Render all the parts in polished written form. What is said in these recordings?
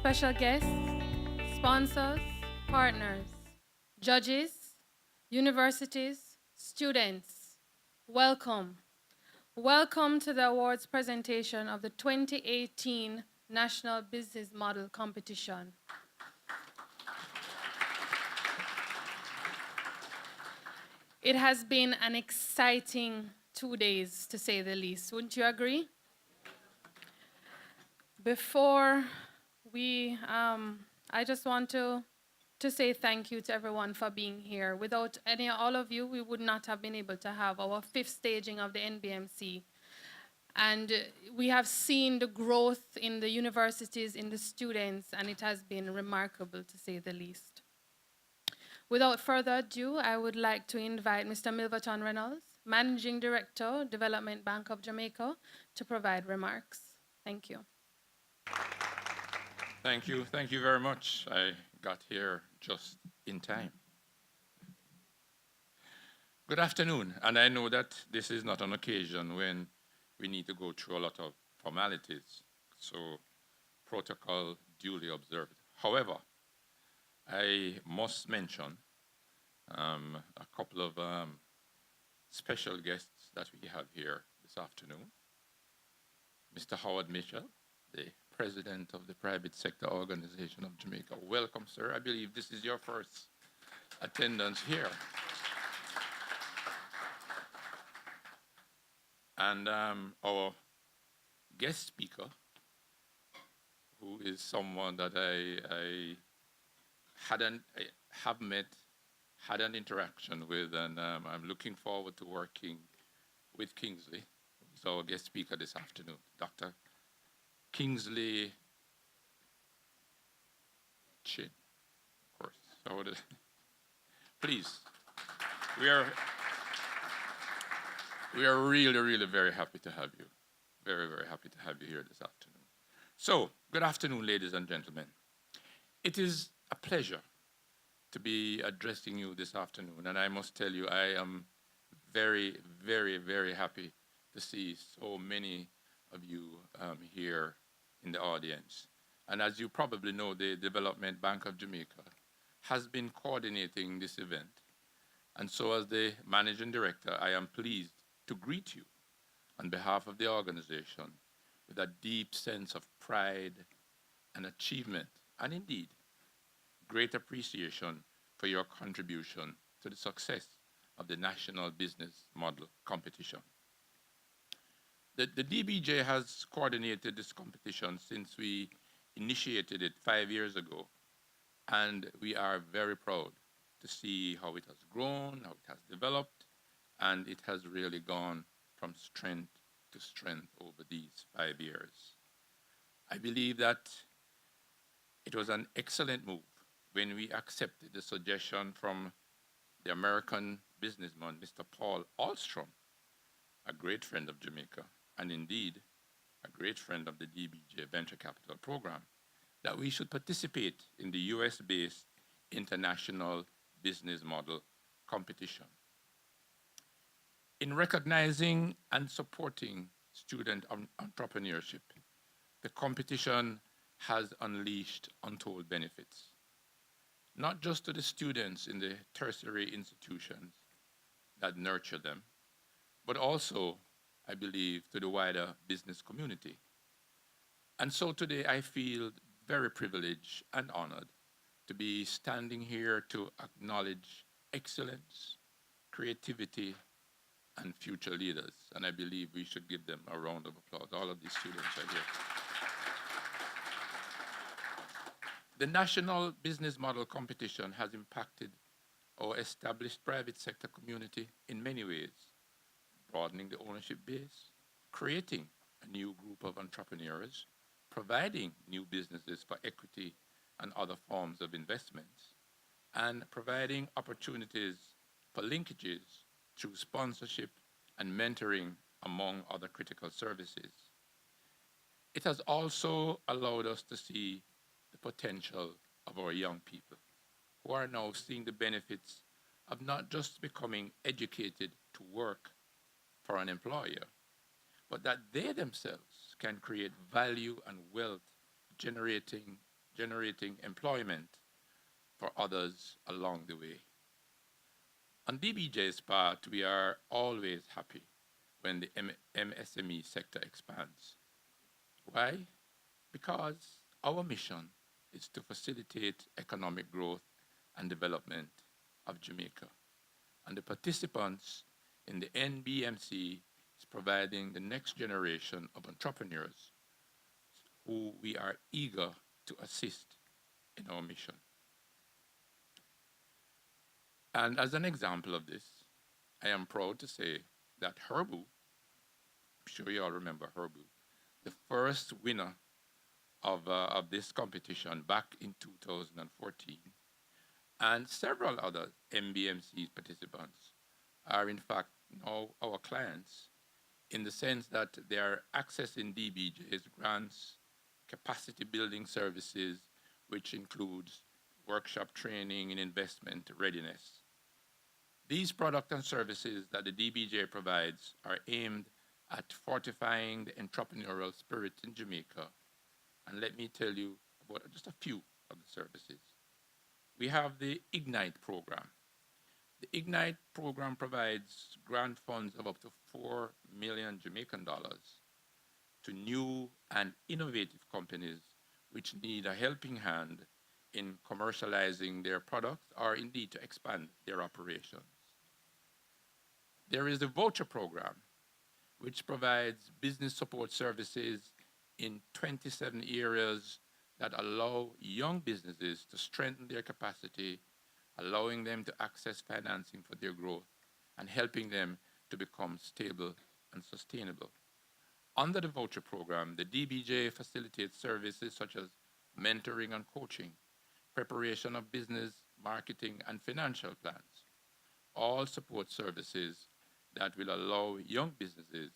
special guests, sponsors, partners, judges, universities, students, welcome. Welcome to the awards presentation of the 2018 National Business Model Competition. It has been an exciting 2 days, to say the least. Wouldn't you agree? Before I just want to say thank you to everyone for being here. Without all of you, we would not have been able to have our 5th staging of the NBMC. And we have seen the growth in the universities, in the students, and it has been remarkable, to say the least. Without further ado, I would like to invite Mr. Milverton Reynolds, Managing Director, Development Bank of Jamaica, to provide remarks. Thank you. Thank you. Thank you very much. I got here just in time. Good afternoon. And I know that this is not an occasion when we need to go through a lot of formalities, so protocol duly observed. However, I must mention a couple of special guests that we have here this afternoon. Mr. Howard Mitchell, the President of the Private Sector Organization of Jamaica. Welcome, sir. I believe this is your first attendance here. And our guest speaker, who is someone that I have met, had an interaction with, and I'm looking forward to working with Kingsley, who's our guest speaker this afternoon, Dr. Kingsley Chin, of course. So please, we are really very happy to have you. Very happy to have you here this afternoon. So, good afternoon, ladies and gentlemen. It is a pleasure to be addressing you this afternoon, and I must tell you, I am very happy to see so many of you here in the audience. And as you probably know, the Development Bank of Jamaica has been coordinating this event. And so as the Managing Director, I am pleased to greet you on behalf of the organization with a deep sense of pride and achievement, and indeed, great appreciation for your contribution to the success of the National Business Model Competition. The DBJ has coordinated this competition since we initiated it 5 years ago, and we are very proud to see how it has grown, how it has developed, and it has really gone from strength to strength over these 5 years. I believe that it was an excellent move when we accepted the suggestion from the American businessman, Mr. Paul Alstrom, a great friend of Jamaica, and indeed a great friend of the DBJ Venture Capital Program, that we should participate in the US-based International Business Model Competition. In recognizing and supporting student entrepreneurship, the competition has unleashed untold benefits, not just to the students in the tertiary institutions that nurture them, but also, I believe, to the wider business community. And so today I feel very privileged and honored to be standing here to acknowledge excellence, creativity, and future leaders. And I believe we should give them a round of applause. All of these students are here. The National Business Model Competition has impacted our established private sector community in many ways, broadening the ownership base, creating a new group of entrepreneurs, providing new businesses for equity and other forms of investments, and providing opportunities for linkages through sponsorship and mentoring, among other critical services. It has also allowed us to see the potential of our young people, who are now seeing the benefits of not just becoming educated to work for an employer, but that they themselves can create value and wealth generating employment for others along the way. On DBJ's part, we are always happy when the MSME sector expands. Why? Because our mission is to facilitate economic growth and development of Jamaica. And the participants in the NBMC is providing the next generation of entrepreneurs who we are eager to assist in our mission. And as an example of this, I am proud to say that Herbu, I'm sure you all remember Herbu, the first winner of this competition back in 2014, and several other MBMC participants are in fact now our clients in the sense that they are accessing DBJ's grants, capacity building services, which includes workshop training and investment readiness. These products and services that the DBJ provides are aimed at fortifying the entrepreneurial spirit in Jamaica. And let me tell you about just a few of the services. We have the Ignite program. The Ignite program provides grant funds of up to 4 million Jamaican dollars to new and innovative companies which need a helping hand in commercializing their products or indeed to expand their operations. There is the voucher program, which provides business support services in 27 areas that allow young businesses to strengthen their capacity, allowing them to access financing for their growth and helping them to become stable and sustainable. Under the voucher program, the DBJ facilitates services such as mentoring and coaching, preparation of business, marketing, and financial plans, all support services that will allow young businesses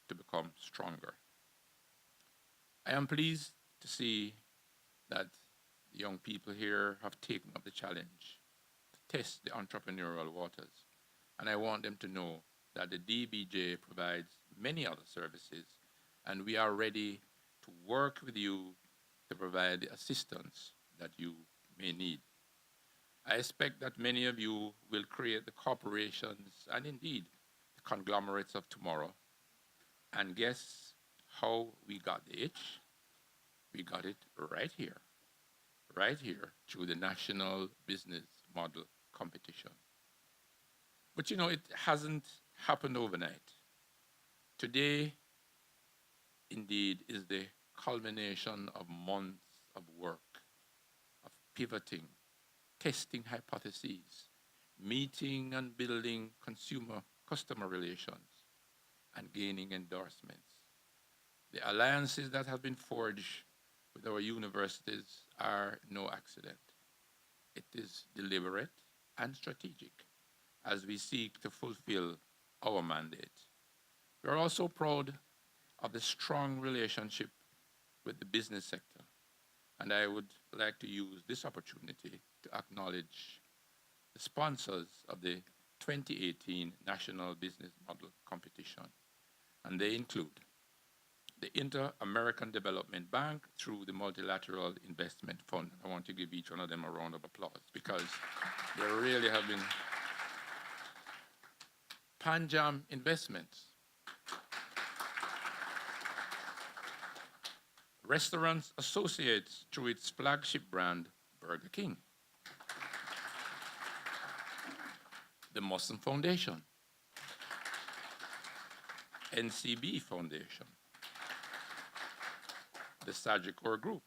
to become stronger. I am pleased to see that the young people here have taken up the challenge to test the entrepreneurial waters. And I want them to know that the DBJ provides many other services, and we are ready to work with you to provide the assistance that you may need. I expect that many of you will create the corporations and indeed the conglomerates of tomorrow. And guess how we got the itch? We got it right here through the National Business Model Competition. But you know, it hasn't happened overnight. Today, indeed, is the culmination of months of work, of pivoting, testing hypotheses, meeting and building customer relations, and gaining endorsements. The alliances that have been forged with our universities are no accident. It is deliberate and strategic as we seek to fulfill our mandate. We are also proud of the strong relationship with the business sector, and I would like to use this opportunity to acknowledge the sponsors of the 2018 National Business Model Competition, and they include the Inter-American Development Bank through the Multilateral Investment Fund. I want to give each one of them a round of applause because they really have been Panjam Investments, Restaurants Associates through its flagship brand, Burger King, the Muslim Foundation, NCB Foundation, the Sagicor Group,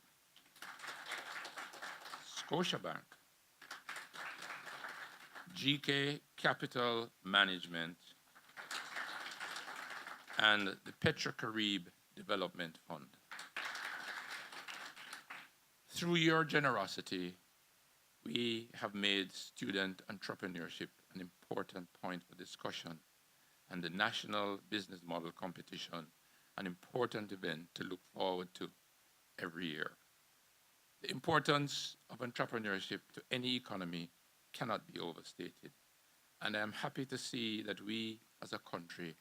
Scotiabank, GK Capital Management, and the Petrocarib Development Fund. Through your generosity, we have made student entrepreneurship an important point for discussion and the National Business Model Competition an important event to look forward to every year. The importance of entrepreneurship to any economy cannot be overstated. And I'm happy to see that we as a country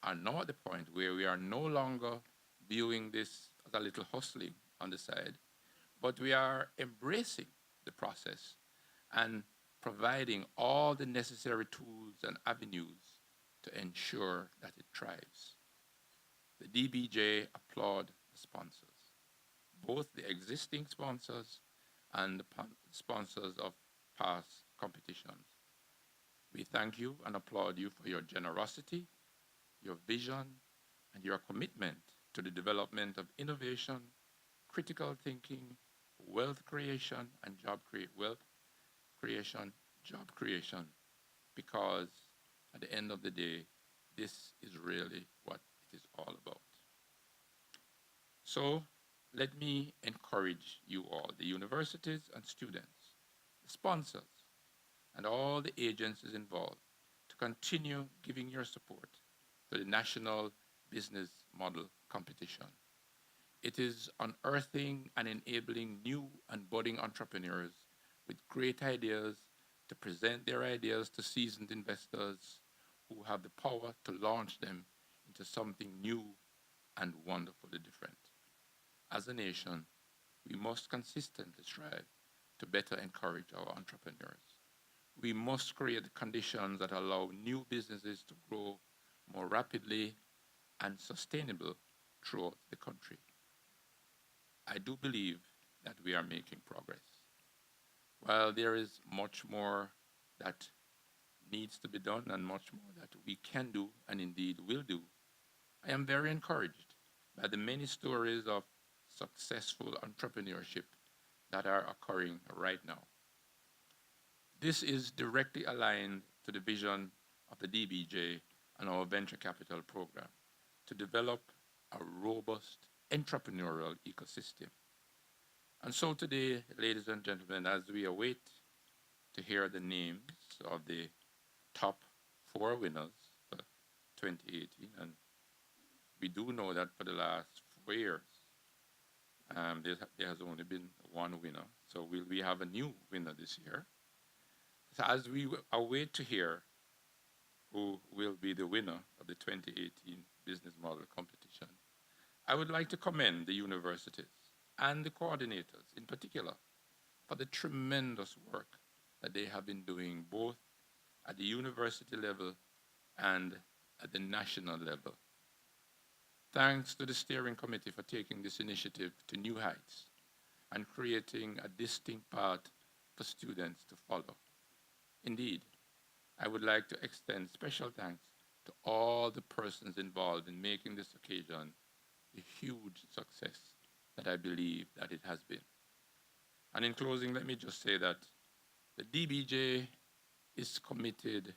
are now at the point where we are no longer viewing this as a little hustling on the side, but we are embracing the process and providing all the necessary tools and avenues to ensure that it thrives. The DBJ applaud the sponsors, both the existing sponsors and the sponsors of past competitions. We thank you and applaud you for your generosity, your vision, and your commitment to the development of innovation, critical thinking, wealth creation, and job creation, because at the end of the day, this is really what it is all about. So let me encourage you all, the universities and students, the sponsors, and all the agencies involved to continue giving your support to the National Business Model Competition. It is unearthing and enabling new and budding entrepreneurs with great ideas to present their ideas to seasoned investors who have the power to launch them into something new and wonderfully different. As a nation, we must consistently strive to better encourage our entrepreneurs. We must create the conditions that allow new businesses to grow more rapidly and sustainable throughout the country. I do believe that we are making progress. While there is much more that needs to be done and much more that we can do and indeed will do, I am very encouraged by the many stories of successful entrepreneurship that are occurring right now. This is directly aligned to the vision of the DBJ and our venture capital program to develop a robust entrepreneurial ecosystem. And so today, ladies and gentlemen, as we await to hear the names of the top 4 winners for 2018, and we do know that for the last 4 years, there has only been one winner. So will we have a new winner this year? So as we await to hear who will be the winner of the 2018 Business Model Competition, I would like to commend the universities and the coordinators in particular for the tremendous work that they have been doing both at the university level and at the national level. Thanks to the steering committee for taking this initiative to new heights and creating a distinct path for students to follow. Indeed, I would like to extend special thanks to all the persons involved in making this occasion the huge success that I believe that it has been. And in closing, let me just say that the DBJ is committed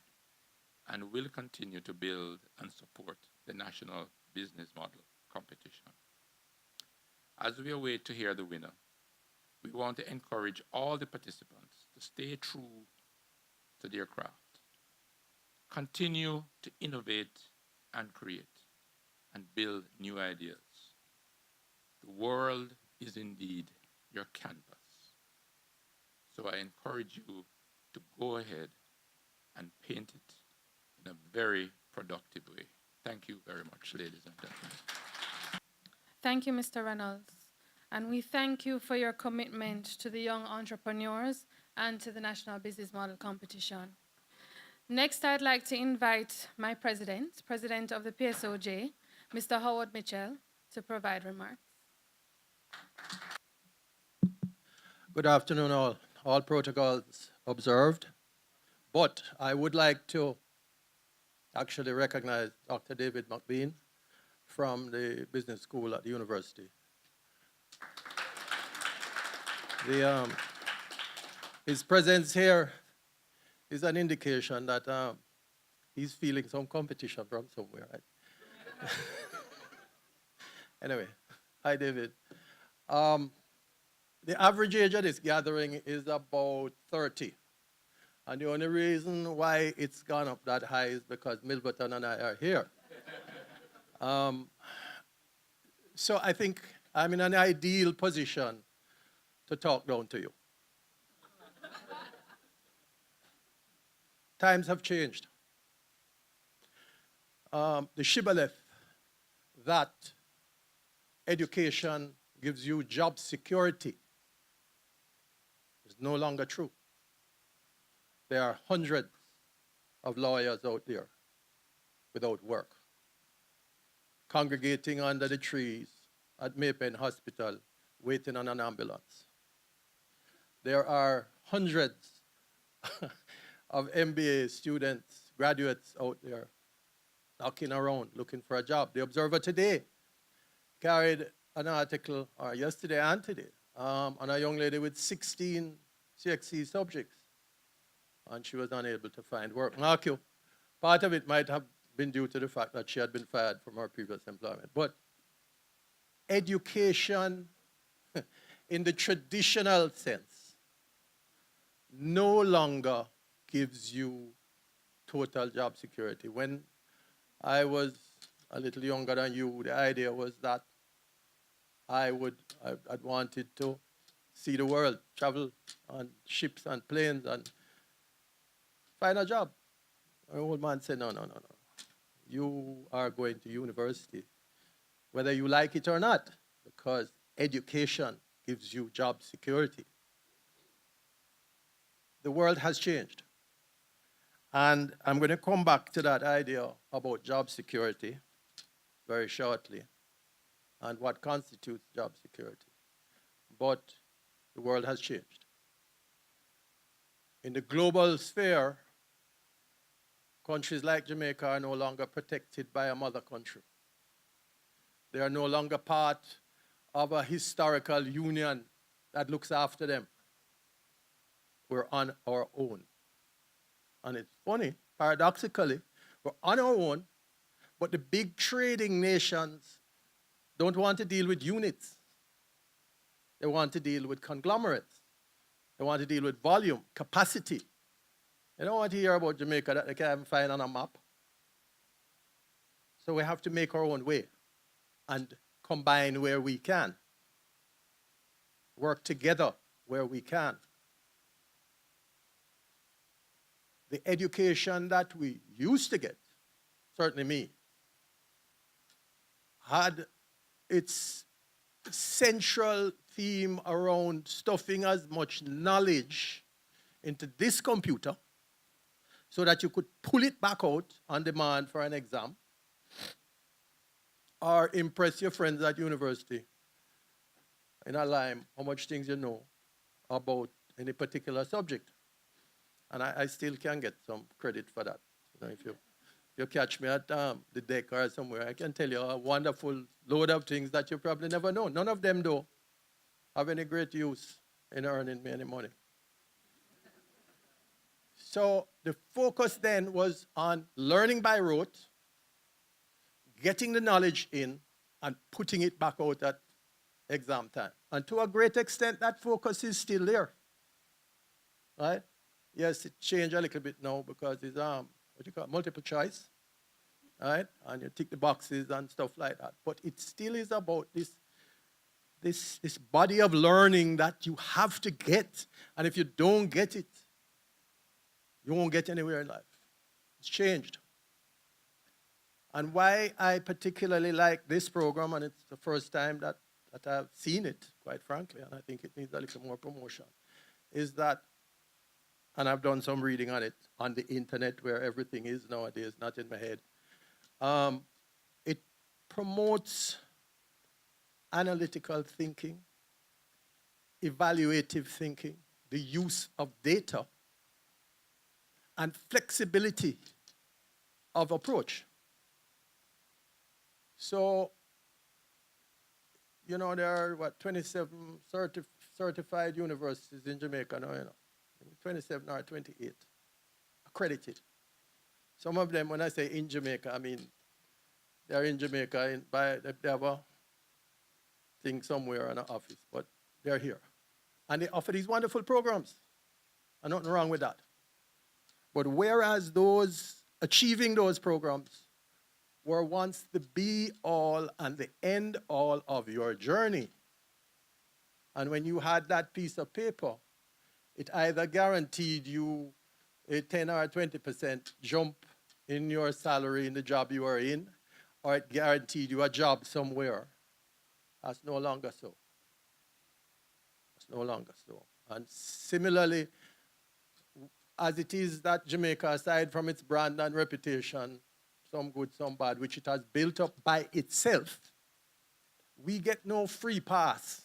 and will continue to build and support the National Business Model Competition. As we await to hear the winner, we want to encourage all the participants to stay true to their craft, continue to innovate and create, and build new ideas. The world is indeed your canvas. So I encourage you to go ahead and paint it in a very productive way. Thank you very much, ladies and gentlemen. Thank you, Mr. Reynolds. And we thank you for your commitment to the young entrepreneurs and to the National Business Model Competition. Next, I'd like to invite my president of the PSOJ, Mr. Howard Mitchell, to provide remarks. Good afternoon, all. All protocols observed. But I would like to actually recognize Dr. David McBean from the business school at the university. His presence here is an indication that he's feeling some competition from somewhere, right? Anyway, hi, David. The average age of this gathering is about 30. And the only reason why it's gone up that high is because Milverton and I are here. So I think I'm in an ideal position to talk down to you. Times have changed. The shibboleth that education gives you job security It's no longer true. There are hundreds of lawyers out there without work, congregating under the trees at Maypen Hospital, waiting on an ambulance. There are hundreds of MBA students, graduates out there knocking around looking for a job. The Observer today carried an article, or yesterday and today, on a young lady with 16 CXC subjects, and she was unable to find work. Mark you, part of it might have been due to the fact that she had been fired from her previous employment. But education, in the traditional sense, no longer gives you total job security. When I was a little younger than you, the idea was that I'd wanted to see the world, travel on ships and planes and find a job. An old man said, no. You are going to university, whether you like it or not, because education gives you job security. The world has changed. And I'm going to come back to that idea about job security very shortly and what constitutes job security. But the world has changed. In the global sphere, countries like Jamaica are no longer protected by a mother country. They are no longer part of a historical union that looks after them. We're on our own. And it's funny, paradoxically, we're on our own, but the big trading nations don't want to deal with units. They want to deal with conglomerates. They want to deal with volume, capacity. They don't want to hear about Jamaica that they can't find on a map. So we have to make our own way and combine where we can. Work together where we can. The education that we used to get, certainly me, had its central theme around stuffing as much knowledge into this computer so that you could pull it back out on demand for an exam or impress your friends at university in a line how much things you know about any particular subject. And I still can get some credit for that. You know, if you catch me at the deck or somewhere, I can tell you a wonderful load of things that you probably never know. None of them, though, have any great use in earning me any money. So the focus then was on learning by rote, getting the knowledge in, and putting it back out at exam time. And to a great extent, that focus is still there. Right? Yes, it changed a little bit now because it's multiple choice, right? And you tick the boxes and stuff like that. But it still is about this body of learning that you have to get. And if you don't get it, you won't get anywhere in life. It's changed. And why I particularly like this program, and it's the first time that I've seen it, quite frankly, and I think it needs a little more promotion, is that, and I've done some reading on it on the internet where everything is nowadays, not in my head. It promotes analytical thinking, evaluative thinking, the use of data, and flexibility of approach. So, you know, there are, 27 certified universities in Jamaica now, 27 or 28 accredited. Some of them, when I say in Jamaica, I mean they're in Jamaica, they have a thing somewhere in an office, but they're here. And they offer these wonderful programs. And nothing wrong with that. But whereas achieving those programs were once the be-all and the end-all of your journey, and when you had that piece of paper, it either guaranteed you a 10 or 20% jump in your salary in the job you were in, or it guaranteed you a job somewhere. That's no longer so. That's no longer so. And similarly, as it is that Jamaica, aside from its brand and reputation, some good, some bad, which it has built up by itself, we get no free pass.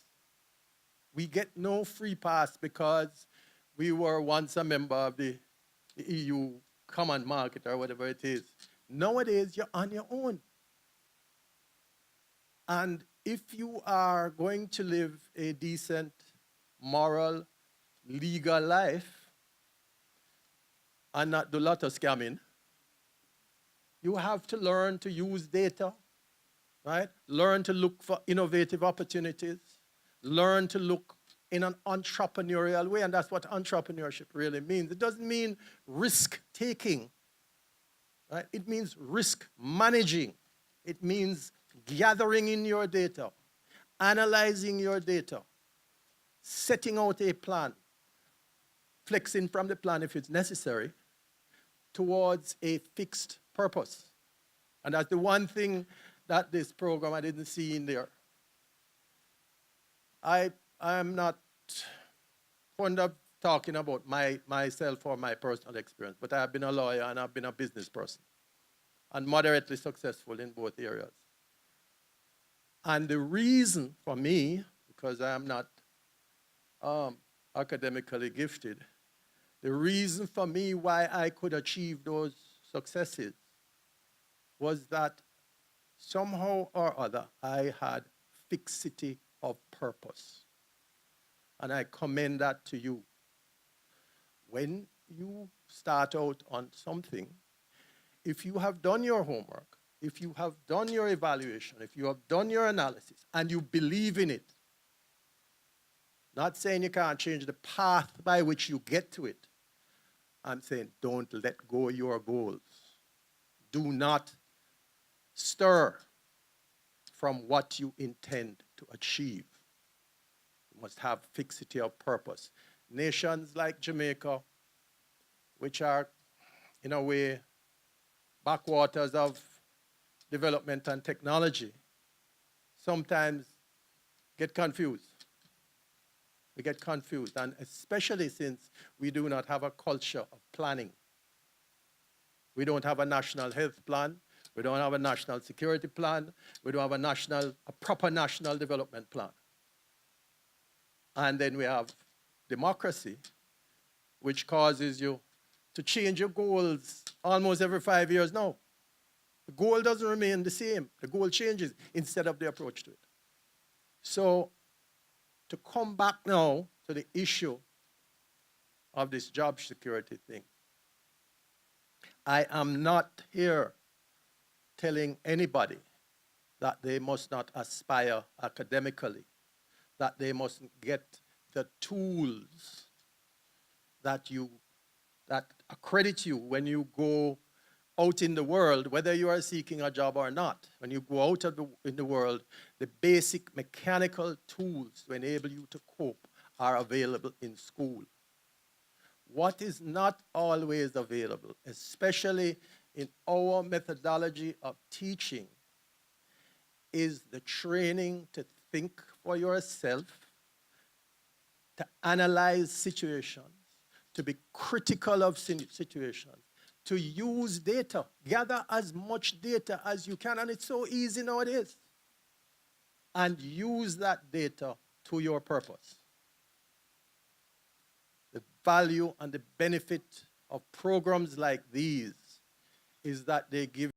We get no free pass because we were once a member of the EU common market or whatever it is. Nowadays, you're on your own. And if you are going to live a decent, moral, legal life and not do a lot of scamming, you have to learn to use data, right? Learn to look for innovative opportunities. Learn to look in an entrepreneurial way, and that's what entrepreneurship really means. It doesn't mean risk-taking, right? It means risk managing. It means gathering in your data, analyzing your data, setting out a plan, flexing from the plan if it's necessary, towards a fixed purpose. And that's the one thing that this program I didn't see in there. I'm not fond of talking about myself or my personal experience, but I've been a lawyer and I've been a business person and moderately successful in both areas. And the reason for me, because I'm not academically gifted, the reason for me why I could achieve those successes was that somehow or other I had fixity of purpose. And I commend that to you. When you start out on something, if you have done your homework, if you have done your evaluation, if you have done your analysis, and you believe in it, not saying you can't change the path by which you get to it, I'm saying don't let go of your goals. Do not stir from what you intend to achieve. You must have fixity of purpose. Nations like Jamaica, which are, in a way, backwaters of development and technology, sometimes get confused. We get confused, and especially since we do not have a culture of planning. We don't have a national health plan. We don't have a national security plan. We don't have a proper national development plan. And then we have democracy, which causes you to change your goals almost every 5 years now. The goal doesn't remain the same. The goal changes instead of the approach to it. So to come back now to the issue of this job security thing, I am not here telling anybody that they must not aspire academically, that they mustn't get the tools that accredit you when you go out in the world, whether you are seeking a job or not. When you go out in the world, the basic mechanical tools to enable you to cope are available in school. What is not always available, especially in our methodology of teaching, is the training to think for yourself, to analyze situations, to be critical of situations, to use data, gather as much data as you can, and it's so easy nowadays, and use that data to your purpose. The value and the benefit of programs like these is that they give